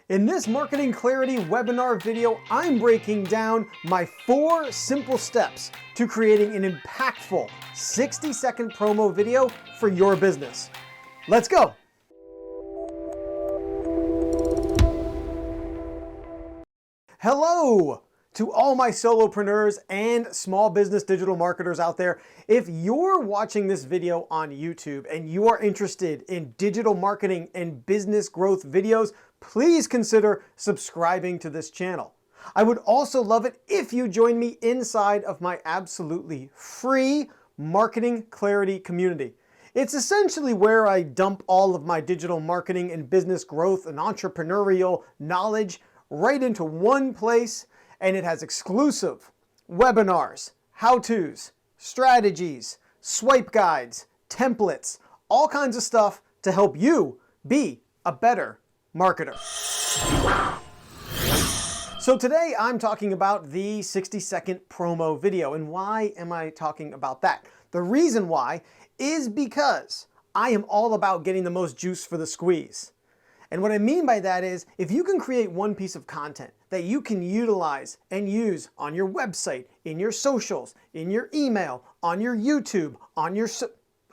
In this Marketing Clarity webinar video, I'm breaking down my 4 simple steps to creating an impactful 60-second promo video for your business. Let's go. Hello to all my solopreneurs and small business digital marketers out there. If you're watching this video on YouTube and you are interested in digital marketing and business growth videos, please consider subscribing to this channel. I would also love it if you join me inside of my absolutely free Marketing Clarity community. It's essentially where I dump all of my digital marketing and business growth and entrepreneurial knowledge right into one place, and it has exclusive webinars, how-tos, strategies, swipe guides, templates, all kinds of stuff to help you be a better marketer. So today I'm talking about the 60-second promo video. And why am I talking about that? The reason why is because I am all about getting the most juice for the squeeze. And what I mean by that is, if you can create one piece of content that you can utilize and use on your website, in your socials, in your email, on your YouTube, on your...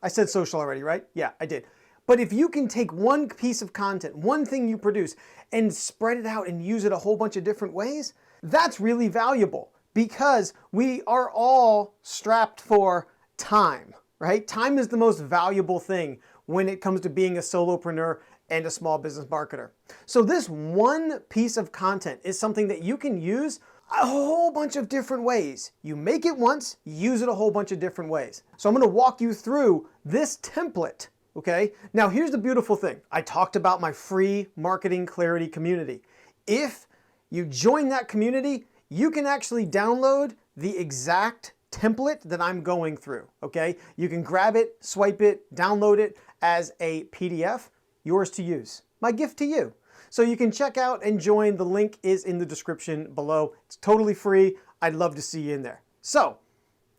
I said social already, right? Yeah, I did. But if you can take one piece of content, one thing you produce, and spread it out and use it a whole bunch of different ways, that's really valuable because we are all strapped for time, right? Time is the most valuable thing when it comes to being a solopreneur and a small business marketer. So this one piece of content is something that you can use a whole bunch of different ways. You make it once, use it a whole bunch of different ways. So I'm going to walk you through this template. Okay, now here's the beautiful thing. I talked about my free Marketing Clarity community. If you join that community, you can actually download the exact template that I'm going through. Okay, you can grab it, swipe it, download it as a PDF, yours to use. My gift to you. So you can check out and join. The link is in the description below. It's totally free. I'd love to see you in there. So,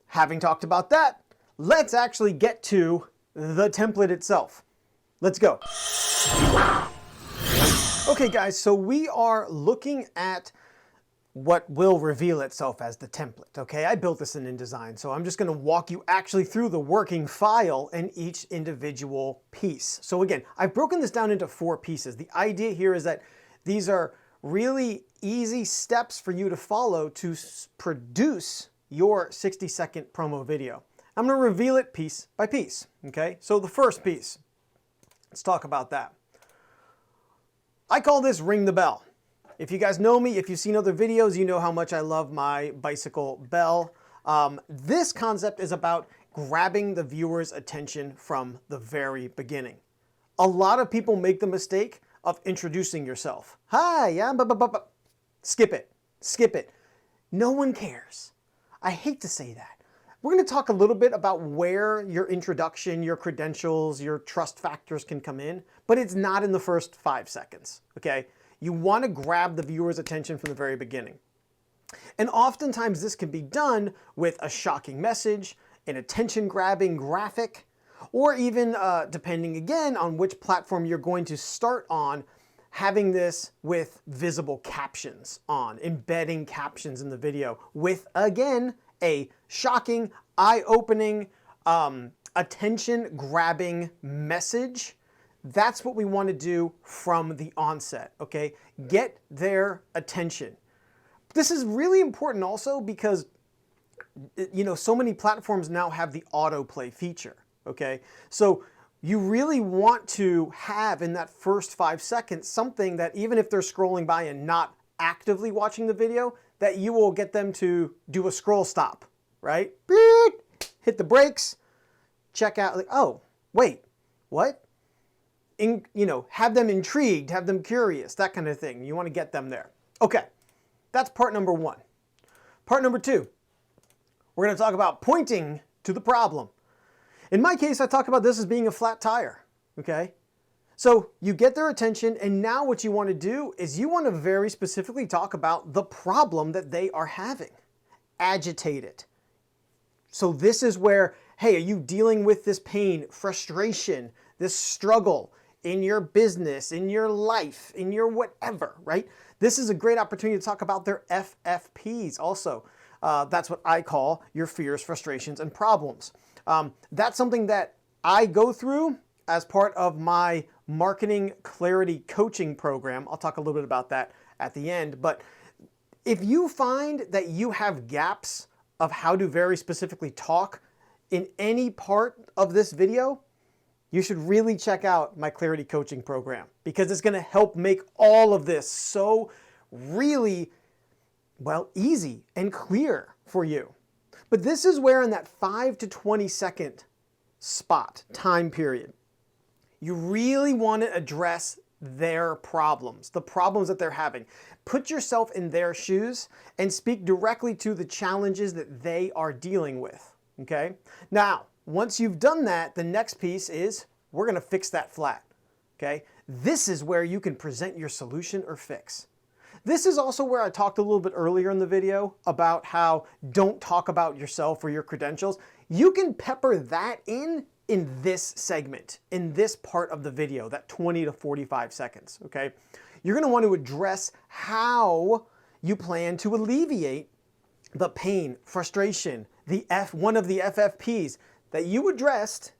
having talked about that, let's actually get to the template itself. Let's go. Okay guys, so we are looking at what will reveal itself as the template, okay? I built this in InDesign, so I'm just gonna walk you actually through the working file and each individual piece. So again, I've broken this down into 4 pieces. The idea here is that these are really easy steps for you to follow to produce your 60-second promo video. I'm going to reveal it piece by piece, okay? So the first piece, let's talk about that. I call this ring the bell. If you guys know me, if you've seen other videos, you know how much I love my bicycle bell. This concept is about grabbing the viewer's attention from the very beginning. A lot of people make the mistake of introducing yourself. Hi, yeah, skip it, skip it. No one cares. I hate to say that. We're going to talk a little bit about where your introduction, your credentials, your trust factors can come in, but it's not in the first 5 seconds, okay? You want to grab the viewer's attention from the very beginning. And oftentimes this can be done with a shocking message, an attention-grabbing graphic, or even, depending again on which platform you're going to start on, having this with visible captions on, embedding captions in the video with, again, a shocking, eye-opening, attention-grabbing message. That's what we want to do from the onset, okay? Get their attention. This is really important also because, you know, so many platforms now have the autoplay feature, okay? So you really want to have in that first 5 seconds something that even if they're scrolling by and not actively watching the video, that you will get them to do a scroll stop, right? Hit the brakes, check out, like, oh, wait, what? You know, have them intrigued, have them curious, that kind of thing. You want to get them there. Okay, that's part number 1. Part number 2, we're going to talk about pointing to the problem. In my case, I talk about this as being a flat tire, okay? So you get their attention, and now what you want to do is you want to very specifically talk about the problem that they are having. Agitate it. So this is where, hey, are you dealing with this pain, frustration, this struggle in your business, in your life, in your whatever, right? This is a great opportunity to talk about their FFPs also. That's what I call your fears, frustrations, and problems. That's something that I go through as part of my marketing clarity coaching program. I'll talk a little bit about that at the end. But if you find that you have gaps of how to very specifically talk in any part of this video, you should really check out my clarity coaching program, because it's going to help make all of this so really, well, easy and clear for you. But this is where in that 5 to 20 second spot, time period, you really want to address their problems, the problems that they're having. Put yourself in their shoes and speak directly to the challenges that they are dealing with, okay? Now, once you've done that, the next piece is we're going to fix that flat, okay? This is where you can present your solution or fix. This is also where I talked a little bit earlier in the video about how don't talk about yourself or your credentials. You can pepper that in this segment, in this part of the video, that 20 to 45 seconds, okay? You're going to want to address how you plan to alleviate the pain, frustration, one of the FFPs that you addressed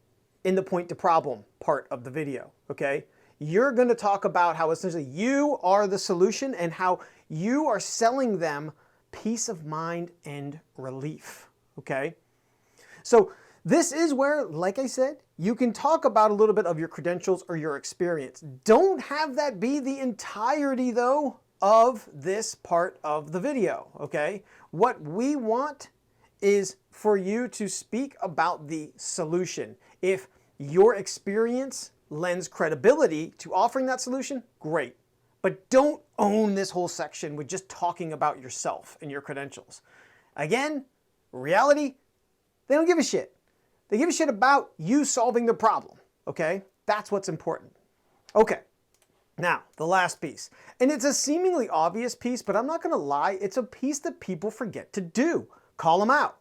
in the point to problem part of the video, okay? You're going to talk about how essentially you are the solution and how you are selling them peace of mind and relief, okay? So this is where, like I said, you can talk about a little bit of your credentials or your experience. Don't have that be the entirety, though, of this part of the video, okay? What we want is for you to speak about the solution. If your experience lends credibility to offering that solution, great. But don't own this whole section with just talking about yourself and your credentials. Again, reality, they don't give a shit. They give a shit about you solving the problem, okay? That's what's important. Okay, now the last piece. And it's a seemingly obvious piece, but I'm not gonna lie, it's a piece that people forget to do. Call them out.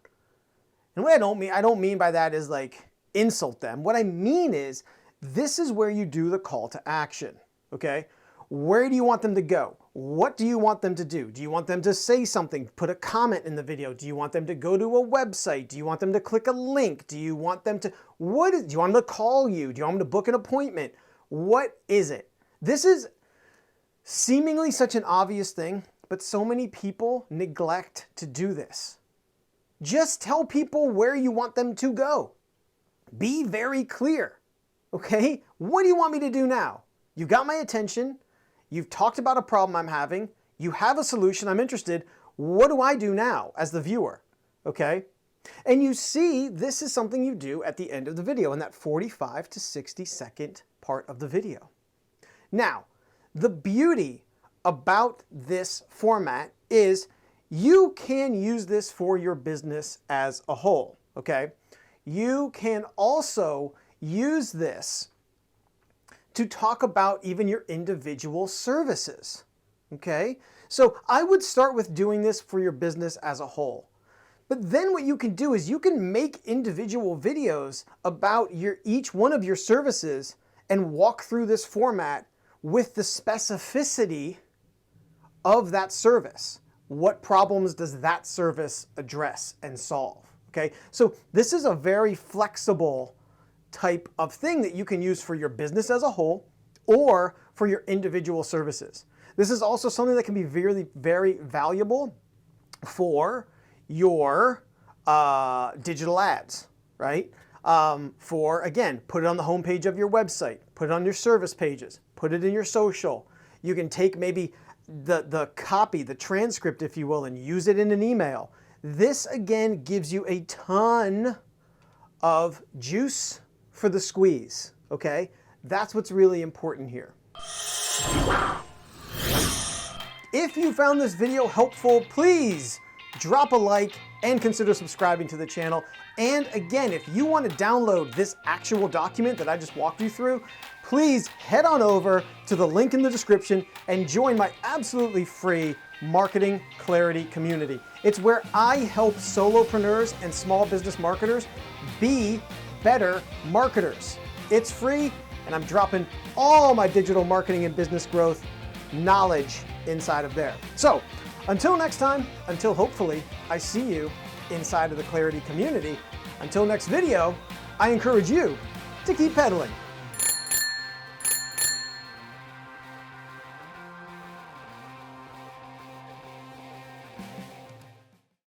And what I don't mean by that is like insult them. What I mean is this is where you do the call to action, okay? Where do you want them to go? What do you want them to do? Do you want them to say something, put a comment in the video? Do you want them to go to a website? Do you want them to click a link? Do you want them to, do you want them to call you? Do you want them to book an appointment? What is it? This is seemingly such an obvious thing, but so many people neglect to do this. Just tell people where you want them to go. Be very clear, okay? What do you want me to do now? You got my attention. You've talked about a problem I'm having. You have a solution. I'm interested. What do I do now as the viewer? Okay? And you see, this is something you do at the end of the video in that 45 to 60 second part of the video. Now, the beauty about this format is you can use this for your business as a whole. Okay? You can also use this to talk about even your individual services, okay? So I would start with doing this for your business as a whole. But then what you can do is you can make individual videos about each one of your services and walk through this format with the specificity of that service. What problems does that service address and solve, okay? So this is a very flexible type of thing that you can use for your business as a whole or for your individual services. This is also something that can be very, very valuable for your digital ads, right? Again, put it on the homepage of your website, put it on your service pages, put it in your social. You can take maybe the copy, the transcript, if you will, and use it in an email. This, again, gives you a ton of juice for the squeeze, okay? That's what's really important here. If you found this video helpful, please drop a like and consider subscribing to the channel. And again, if you want to download this actual document that I just walked you through, please head on over to the link in the description and join my absolutely free Marketing Clarity community. It's where I help solopreneurs and small business marketers be better marketers. It's free, and I'm dropping all my digital marketing and business growth knowledge inside of there. So until next time, until hopefully I see you inside of the Clarity community, until next video, I encourage you to keep pedaling.